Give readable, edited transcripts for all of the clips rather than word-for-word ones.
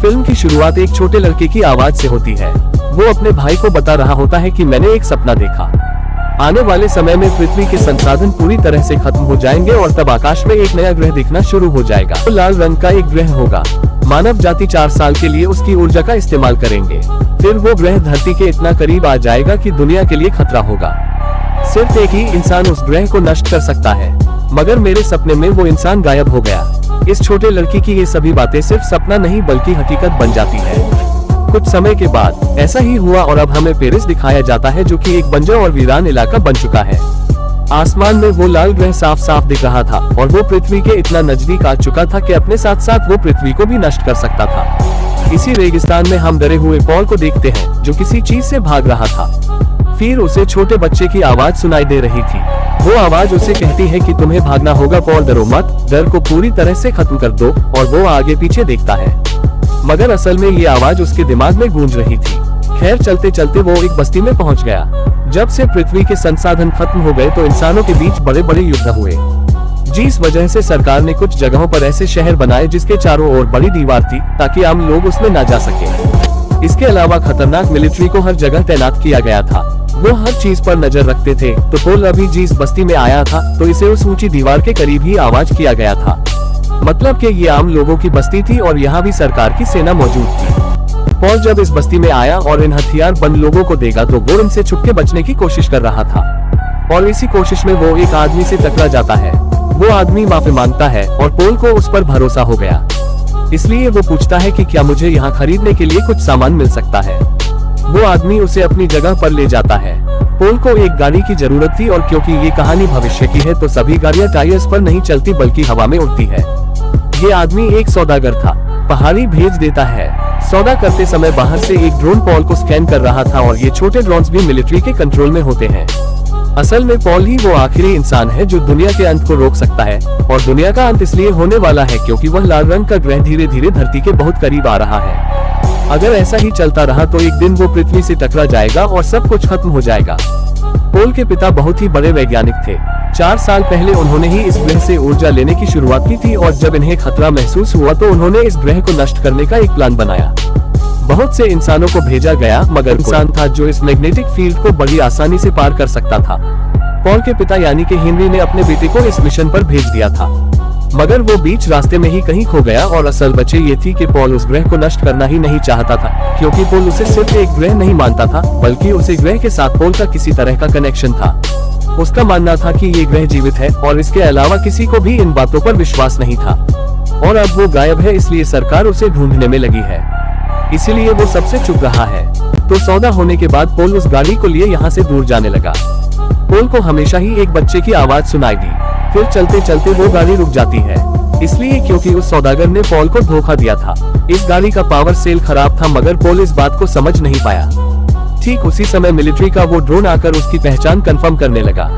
Film की शुरुआत एक छोटे लड़के की आवाज से होती है। वो अपने भाई को बता रहा होता है कि मैंने एक सपना देखा। आने वाले समय में पृथ्वी के संसाधन पूरी तरह से खत्म हो जाएंगे और तब आकाश में एक नया ग्रह दिखना शुरू हो जाएगा। तो लाल रंग का एक ग्रह होगा। मानव जाति 4 साल के लिए उसकी ऊर्जा का इस्तेमाल करेंगे। फिर वो ग्रह धरती के इतना करीब आ जाएगा कि दुनिया के लिए खतरा होगा। सिर्फ एक ही इंसान उस ग्रह को नष्ट कर सकता है, मगर मेरे सपने में वो इंसान गायब हो गया। इस छोटे लड़की की ये सभी बातें सिर्फ सपना नहीं बल्कि हकीकत बन जाती है। कुछ समय के बाद ऐसा ही हुआ और अब हमें पेरिस दिखाया जाता है, जो कि एक बंजर और वीरान इलाका बन चुका है। आसमान में वो लाल ग्रह साफ साफ दिख रहा था और वो पृथ्वी के इतना नजदीक आ चुका था कि अपने साथ साथ वो पृथ्वी को भी नष्ट कर सकता था। इसी रेगिस्तान में हम डरे हुए पॉल को देखते हैं, जो किसी चीज से भाग रहा था। फिर उसे छोटे बच्चे की आवाज सुनाई दे रही थी। वो आवाज उसे कहती है कि तुम्हें भागना होगा पॉल, डरो मत, डर को पूरी तरह से खत्म कर दो। और वो आगे पीछे देखता है, मगर असल में ये आवाज उसके दिमाग में गूंज रही थी। खैर चलते चलते वो एक बस्ती में पहुंच गया। जब से पृथ्वी के संसाधन खत्म हो गए तो इंसानों के बीच बड़े बड़े युद्ध हुए, जिस वजह से सरकार ने कुछ जगहों पर ऐसे शहर बनाए जिसके चारों ओर बड़ी दीवार थी ताकि आम लोग उसमें न जा सके। इसके अलावा खतरनाक मिलिट्री को हर जगह तैनात किया गया था। वो हर चीज पर नजर रखते थे। तो पोल अभी जिस बस्ती में आया था तो इसे उस ऊंची दीवार के करीब ही आवाज किया गया था। मतलब कि ये आम लोगों की बस्ती थी और यहाँ भी सरकार की सेना मौजूद थी। पॉल जब इस बस्ती में आया और इन हथियार बंद लोगों को देखा तो वो इनसे छुपके बचने की कोशिश कर रहा था। और इसी कोशिश में वो एक आदमी से टकरा जाता है। वो आदमी माफी मांगता है और पोल को उस पर भरोसा हो गया। इसलिए वो पूछता है कि क्या मुझे यहाँ खरीदने के लिए कुछ सामान मिल सकता है। वो आदमी उसे अपनी जगह पर ले जाता है। पोल को एक गाड़ी की जरूरत थी और क्योंकि ये कहानी भविष्य की है तो सभी गाड़ियाँ टायर्स पर नहीं चलती बल्कि हवा में उड़ती है। ये आदमी एक सौदागर था। पहाड़ी भेज देता है। सौदा करते समय बाहर से एक ड्रोन पॉल को स्कैन कर रहा था और ये छोटे ड्रोन्स भी मिलिट्री के कंट्रोल में होते हैं। असल में पॉल ही वो आखिरी इंसान है जो दुनिया के अंत को रोक सकता है। और दुनिया का अंत इसलिए होने वाला है क्योंकि वह लाल रंग का ग्रह धीरे धीरे धरती के बहुत करीब आ रहा है। अगर ऐसा ही चलता रहा तो एक दिन वो पृथ्वी से टकरा जाएगा और सब कुछ खत्म हो जाएगा। पोल के पिता बहुत ही बड़े वैज्ञानिक थे। 4 साल पहले उन्होंने ही इस ग्रह से ऊर्जा लेने की शुरुआत की थी और जब इन्हें खतरा महसूस हुआ तो उन्होंने इस ग्रह को नष्ट करने का एक प्लान बनाया। बहुत से इंसानों को भेजा गया, मगर इंसान था जो इस मैग्नेटिक फील्ड को बड़ी आसानी से पार कर सकता था। पॉल के पिता यानी कि हेनरी ने अपने बेटे को इस मिशन पर भेज दिया था, मगर वो बीच रास्ते में ही कहीं खो गया। और असल वजह ये थी कि पॉल उस ग्रह को नष्ट करना ही नहीं चाहता था, क्योंकि पॉल उसे सिर्फ एक ग्रह नहीं मानता था बल्कि उसे ग्रह के साथ पॉल का किसी तरह का कनेक्शन था। उसका मानना था कि ये ग्रह जीवित है और इसके अलावा किसी को भी इन बातों पर विश्वास नहीं था। और अब वो गायब है, इसलिए सरकार उसे ढूंढने में लगी है। इसीलिए वो सबसे चुप रहा है। तो सौदा होने के बाद पॉल उस गाड़ी को लिए यहाँ से दूर जाने लगा। पॉल को हमेशा ही एक बच्चे की आवाज सुनाई दी। फिर चलते चलते वो गाड़ी रुक जाती है, इसलिए क्योंकि उस सौदागर ने पॉल को धोखा दिया था। इस गाड़ी का पावर सेल खराब था, मगर पॉल इस बात को समझ नहीं पाया। ठीक उसी समय मिलिट्री का वो ड्रोन आकर उसकी पहचान कंफर्म करने लगा,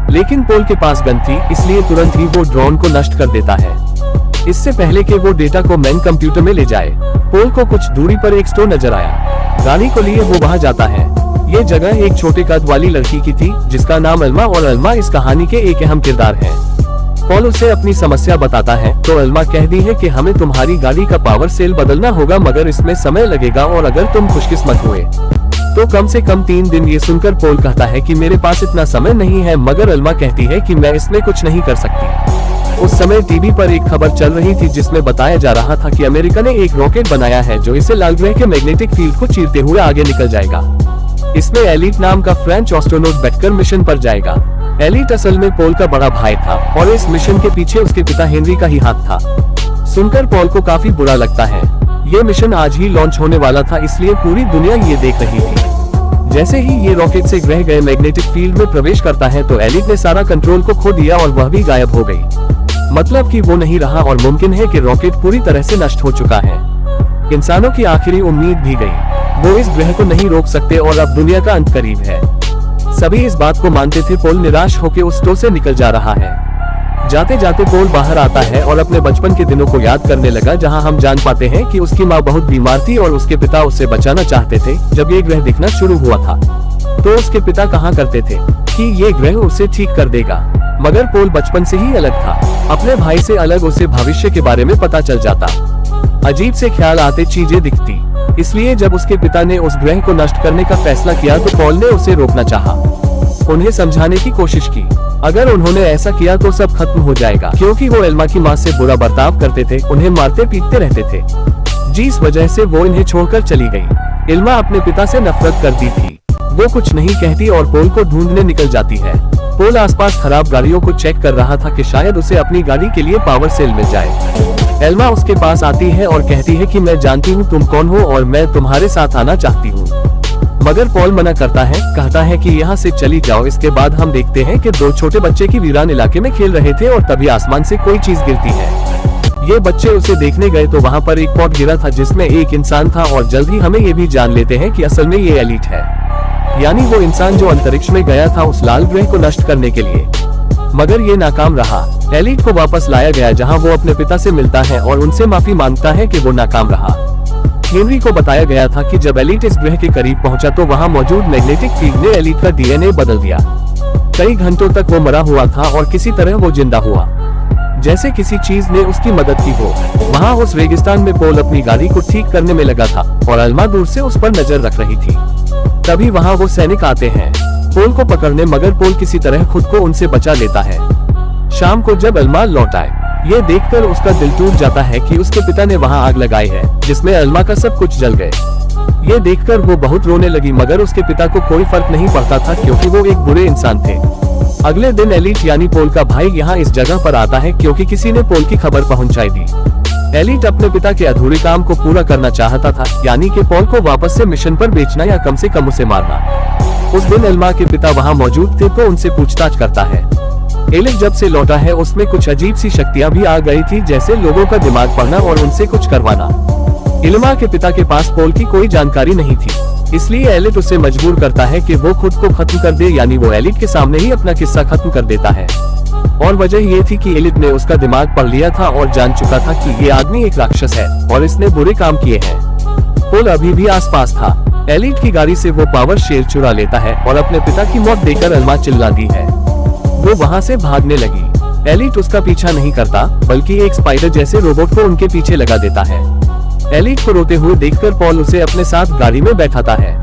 लेकिन पॉल के पास गन थी, इसलिए तुरंत ही वो ड्रोन को नष्ट कर देता है, इससे पहले कि वो डेटा को मेन कंप्यूटर में ले जाए। पॉल को कुछ दूरी पर एक स्टोर नजर आया। गाड़ी को लिए वो वहाँ जाता है। ये जगह एक छोटे कद वाली लड़की की थी जिसका नाम अल्मा, और अल्मा इस कहानी के एक अहम किरदार है। पॉल उसे अपनी समस्या बताता है तो अल्मा कहती है कि हमें तुम्हारी गाड़ी का पावर सेल बदलना होगा, मगर इसमें समय लगेगा और अगर तुम खुशकिस्मत हुए तो कम से कम 3 दिन। ये सुनकर पॉल कहता है कि मेरे पास इतना समय नहीं है, मगर अल्मा कहती है कि मैं इसमें कुछ नहीं कर सकती। उस समय टीवी पर एक खबर चल रही थी जिसमें बताया जा रहा था कि अमेरिका ने एक रॉकेट बनाया है जो इसे लाल ग्रह के मैग्नेटिक फील्ड को चीरते हुए आगे निकल जाएगा। इसमें एलिट नाम का फ्रेंच एस्ट्रोनॉट बैठकर मिशन पर जाएगा। एलिट असल में पॉल का बड़ा भाई था और इस मिशन के पीछे उसके पिता हेनरी का ही हाथ था। सुनकर पॉल को काफी बुरा लगता है। ये मिशन आज ही लॉन्च होने वाला था, इसलिए पूरी दुनिया ये देख रही थी। जैसे ही ये रॉकेट से ग्रह गए मैग्नेटिक फील्ड में प्रवेश करता है तो एलिट ने सारा कंट्रोल को खो दिया और वह भी गायब हो गई। मतलब कि वो नहीं रहा और मुमकिन है कि रॉकेट पूरी तरह से नष्ट हो चुका है। इंसानों की आखिरी उम्मीद भी गई। वो इस ग्रह को नहीं रोक सकते और अब दुनिया का अंत करीब है। सभी इस बात को मानते थे। पॉल निराश होकर उस स्टोर से निकल जा रहा है। जाते जाते पॉल बाहर आता है और अपने बचपन के दिनों को याद करने लगा, जहां हम जान पाते हैं कि उसकी माँ बहुत बीमार थी और उसके पिता उसे बचाना चाहते थे जब ये ग्रह दिखना शुरू हुआ था। तो उसके पिता कहा करते थे कि ये ग्रह उसे ठीक कर देगा, मगर पॉल बचपन से ही अलग था। अपने भाई से अलग उसे भविष्य के बारे में पता चल जाता। अजीब से ख्याल आते, चीजें दिखती। इसलिए जब उसके पिता ने उस ग्रह को नष्ट करने का फैसला किया तो पॉल ने उसे रोकना चाहा, उन्हें समझाने की कोशिश की। अगर उन्होंने ऐसा किया तो सब खत्म हो जाएगा, क्योंकि वो एल्मा की माँ से बुरा बर्ताव करते थे, उन्हें मारते पीटते रहते थे, जिस वजह से वो इन्हें छोड़कर चली गई। एल्मा अपने पिता से नफरत करती थी। वो कुछ नहीं कहती और पोल को ढूंढने निकल जाती है। पोल आसपास खराब गाड़ियों को चेक कर रहा था कि शायद उसे अपनी गाड़ी के लिए पावर सेल मिल जाए। एल्मा उसके पास आती है और कहती है कि मैं जानती हूँ तुम कौन हो और मैं तुम्हारे साथ आना चाहती हूँ, मगर पॉल मना करता है, कहता है कि यहाँ से चली जाओ। इसके बाद हम देखते हैं कि दो छोटे बच्चे की वीरान इलाके में खेल रहे थे और तभी आसमान से कोई चीज गिरती है। ये बच्चे उसे देखने गए तो वहाँ पर एक पॉट गिरा था जिसमें एक इंसान था और जल्द ही हमें ये भी जान लेते हैं कि असल में ये एलिट है, यानी वो इंसान जो अंतरिक्ष में गया था उस लाल ग्रह को नष्ट करने के लिए, मगर ये नाकाम रहा। एलिट को वापस लाया गया जहाँ वो अपने पिता से मिलता है और उनसे माफी मांगता है कि वो नाकाम रहा। हेनरी को बताया गया था कि जब एलिट इस ग्रह के करीब पहुंचा तो वहां मौजूद मैग्नेटिक फील्ड ने एलिट का डीएनए बदल दिया। कई घंटों तक वो मरा हुआ था और किसी तरह वो जिंदा हुआ, जैसे किसी चीज ने उसकी मदद की हो। वहां उस रेगिस्तान में पोल अपनी गाड़ी को ठीक करने में लगा था और अल्मा दूर से उस पर नजर रख रही थी। तभी वहां वो सैनिक आते हैं पोल को पकड़ने, मगर पोल किसी तरह खुद को उनसे बचा लेता है। शाम को जब अल्मा लौट आए, ये देखकर उसका दिल टूट जाता है कि उसके पिता ने वहां आग लगाई है जिसमें अल्मा का सब कुछ जल गए। ये देखकर वो बहुत रोने लगी, मगर उसके पिता को कोई फर्क नहीं पड़ता था क्योंकि वो एक बुरे इंसान थे। अगले दिन एलिट यानी पोल का भाई यहाँ इस जगह पर आता है क्योंकि किसी ने पोल की खबर पहुँचाई दी। एलिट अपने पिता के अधूरे काम को पूरा करना चाहता था, यानी कि पोल को वापस से मिशन पर बेचना या कम से कम उसे मारना। उस दिन अल्मा के पिता वहाँ मौजूद थे तो उनसे पूछताछ करता है। एलिट जब से लौटा है उसमें कुछ अजीब सी शक्तियाँ भी आ गई थी, जैसे लोगों का दिमाग पढ़ना और उनसे कुछ करवाना। अल्मा के पिता के पास पोल की कोई जानकारी नहीं थी, इसलिए एलिट उसे मजबूर करता है कि वो खुद को खत्म कर दे, यानी वो एलिट के सामने ही अपना किस्सा खत्म कर देता है। और वजह ये थी कि एलिट ने उसका दिमाग पढ़ लिया था और जान चुका था कि ये आदमी एक राक्षस है और इसने बुरे काम किए हैं। पोल अभी भी आसपास था। एलिट की गाड़ी से वो पावर शेल चुरा लेता है और अपने पिता की मौत देखकर अल्मा चिल्लाती है। वो वहाँ से भागने लगी। एलिट उसका पीछा नहीं करता, बल्कि एक स्पाइडर जैसे रोबोट को उनके पीछे लगा देता है। एलिट को रोते हुए देखकर पॉल उसे अपने साथ गाड़ी में बैठाता है।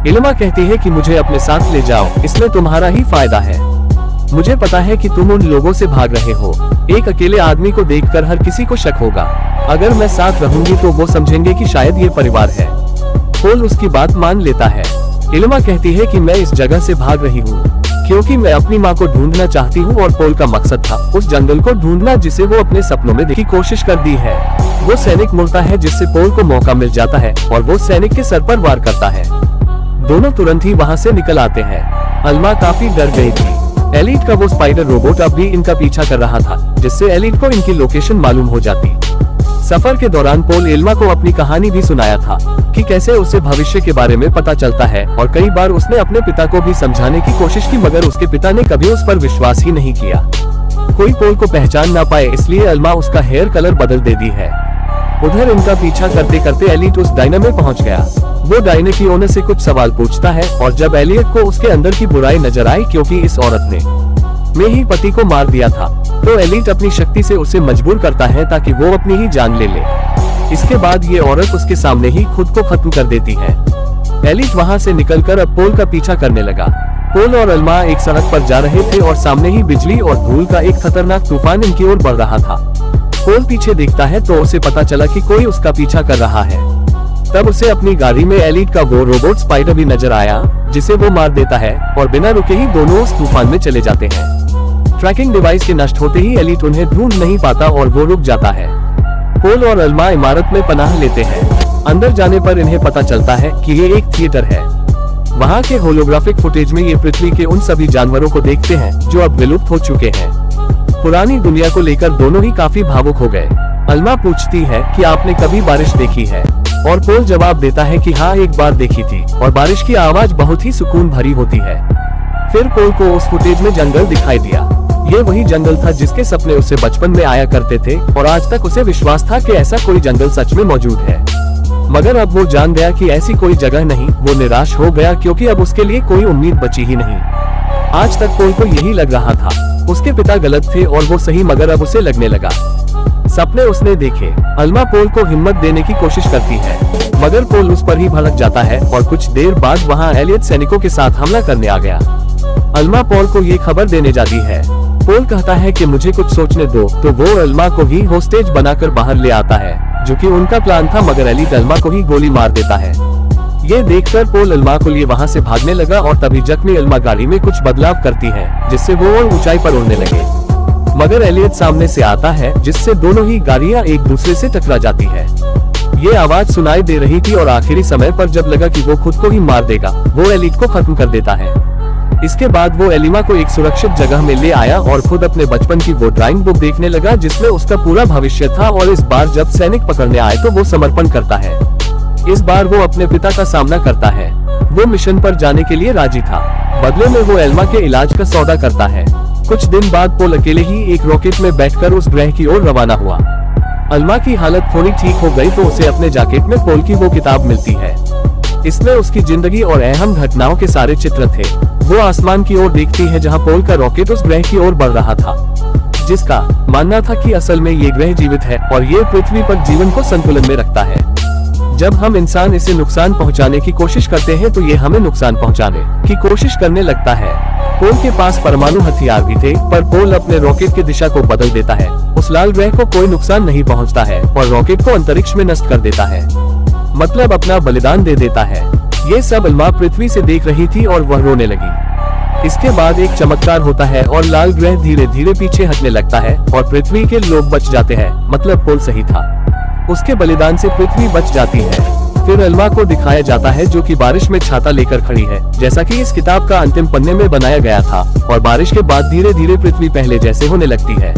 अल्मा कहती है कि मुझे अपने साथ ले जाओ, इसमें तुम्हारा ही फायदा है। मुझे पता है कि तुम उन लोगों से भाग रहे हो। एक अकेले आदमी को देखकर हर किसी को शक होगा। अगर मैं साथ रहूंगी तो वो समझेंगे कि शायद ये परिवार है। पॉल उसकी बात मान लेता है। अल्मा कहती है कि मैं इस जगह से भाग रही हूँ क्योंकि मैं अपनी माँ को ढूंढना चाहती हूँ और पॉल का मकसद था उस जंगल को ढूंढना जिसे वो अपने सपनों में देखने की कोशिश कर दी है। वो सैनिक मुड़ता है जिससे पॉल को मौका मिल जाता है और वो सैनिक के सर पर वार करता है। दोनों तुरंत ही वहाँ से निकल आते हैं। अल्मा काफी डर गई थी। एलिट का वो स्पाइडर रोबोट अब भी इनका पीछा कर रहा था, जिससे एलिट को इनकी लोकेशन मालूम हो जाती। सफर के दौरान पॉल अल्मा को अपनी कहानी भी सुनाया था कि कैसे उसे भविष्य के बारे में पता चलता है और कई बार उसने अपने पिता को भी समझाने की कोशिश की, मगर उसके पिता ने कभी उस पर विश्वास ही नहीं किया। कोई पॉल को पहचान ना पाए इसलिए अल्मा उसका हेयर कलर बदल देती है। उधर इनका पीछा करते करते एलिट उस डायना में पहुंच गया। वो डायने की ओनर से कुछ सवाल पूछता है और जब एलियट को उसके अंदर की बुराई नजर आई क्योंकि इस औरत ने में ही पति को मार दिया था, तो एलिट अपनी शक्ति से उसे मजबूर करता है ताकि वो अपनी ही जान ले ले। इसके बाद ये औरत उसके सामने ही खुद को खत्म कर देती है। एलिट वहाँ से निकलकर अब पोल का पीछा करने लगा। पोल और अल्मा एक सड़क पर जा रहे थे और सामने ही बिजली और धूल का एक खतरनाक तूफान इनकी ओर बढ़ रहा था। पोल पीछे देखता है तो उसे पता चला कि कोई उसका पीछा कर रहा है। तब उसे अपनी गाड़ी में एलिट का वो रोबोट स्पाइडर भी नजर आया, जिसे वो मार देता है और बिना रुके ही दोनों उस तूफान में चले जाते हैं। ट्रैकिंग डिवाइस के नष्ट होते ही एलिट उन्हें ढूंढ नहीं पाता और वो रुक जाता है। पोल और अल्मा इमारत में पनाह लेते हैं। अंदर जाने पर इन्हें पता चलता है कि ये एक थिएटर है। वहाँ के होलोग्राफिक फुटेज में ये पृथ्वी के उन सभी जानवरों को देखते हैं जो अब विलुप्त हो चुके हैं। पुरानी दुनिया को लेकर दोनों ही काफी भावुक हो गए। अल्मा पूछती है कि आपने कभी बारिश देखी है और पोल जवाब देता है कि हाँ, एक बार देखी थी और बारिश की आवाज बहुत ही सुकून भरी होती है। फिर पोल को उस फुटेज में जंगल दिखाई दिया। ये वही जंगल था जिसके सपने उसे बचपन में आया करते थे और आज तक उसे विश्वास था कि ऐसा कोई जंगल सच में मौजूद है। मगर अब वो जान गया कि ऐसी कोई जगह नहीं। वो निराश हो गया क्योंकि अब उसके लिए कोई उम्मीद बची ही नहीं। आज तक पोल को यही लग रहा था उसके पिता गलत थे और वो सही, मगर अब उसे लगने लगा सपने उसने देखे। अल्मा पोल को हिम्मत देने की कोशिश करती है, मगर पोल उस पर ही भड़क जाता है और कुछ देर बाद वहाँ एलियट सैनिकों के साथ हमला करने आ गया। अल्मा पोल को ये खबर देने जाती है। पोल कहता है कि मुझे कुछ सोचने दो, तो वो अल्मा को ही होस्टेज बनाकर बाहर ले आता है, जो कि उनका प्लान था, मगर एलिट अल्मा को ही गोली मार देता है। ये देखकर पोल अल्मा को लिए वहाँ से भागने लगा और तभी जख्मी अल्मा गाड़ी में कुछ बदलाव करती है, जिससे वो और ऊंचाई पर उड़ने लगे। मगर एलियट सामने से आता है, जिससे दोनों ही गाड़ियाँ एक दूसरे से टकरा जाती है। ये आवाज सुनाई दे रही थी और आखिरी समय पर जब लगा कि वो खुद को ही मार देगा, वो एलिट को खत्म कर देता है। इसके बाद वो एलिमा को एक सुरक्षित जगह में ले आया और खुद अपने बचपन की वो ड्राइंग बुक देखने लगा, जिसमें उसका पूरा भविष्य था। और इस बार जब सैनिक पकड़ने आए तो वो समर्पण करता है। इस बार वो अपने पिता का सामना करता है। वो मिशन पर जाने के लिए राजी था। बदले में वो एल्मा के इलाज का सौदा करता है। कुछ दिन बाद पोल अकेले ही एक रॉकेट में बैठकर उस ग्रह की ओर रवाना हुआ। अल्मा की हालत थोड़ी ठीक हो गई तो उसे अपने जैकेट में पोल की वो किताब मिलती है। इसमें उसकी जिंदगी और अहम घटनाओं के सारे चित्र थे। वो आसमान की ओर देखती है जहां पोल का रॉकेट उस ग्रह की ओर बढ़ रहा था, जिसका मानना था कि असल में ये ग्रह जीवित है और ये पृथ्वी पर जीवन को संतुलन में रखता है। जब हम इंसान इसे नुकसान पहुंचाने की कोशिश करते हैं तो ये हमें नुकसान पहुंचाने की कोशिश करने लगता है। पोल के पास परमाणु हथियार भी थे, पर पोल अपने रॉकेट की दिशा को बदल देता है। उस लाल ग्रह को कोई नुकसान नहीं पहुंचता है और रॉकेट को अंतरिक्ष में नष्ट कर देता है, मतलब अपना बलिदान दे देता है। ये सब अल्मा पृथ्वी से देख रही थी और वह रोने लगी। इसके बाद एक चमत्कार होता है और लाल ग्रह धीरे धीरे पीछे हटने लगता है और पृथ्वी के लोग बच जाते हैं, मतलब पोल सही था। उसके बलिदान से पृथ्वी बच जाती है। फिर अल्मा को दिखाया जाता है जो कि बारिश में छाता लेकर खड़ी है, जैसा कि इस किताब का अंतिम पन्ने में बनाया गया था। और बारिश के बाद धीरे धीरे पृथ्वी पहले जैसे होने लगती है।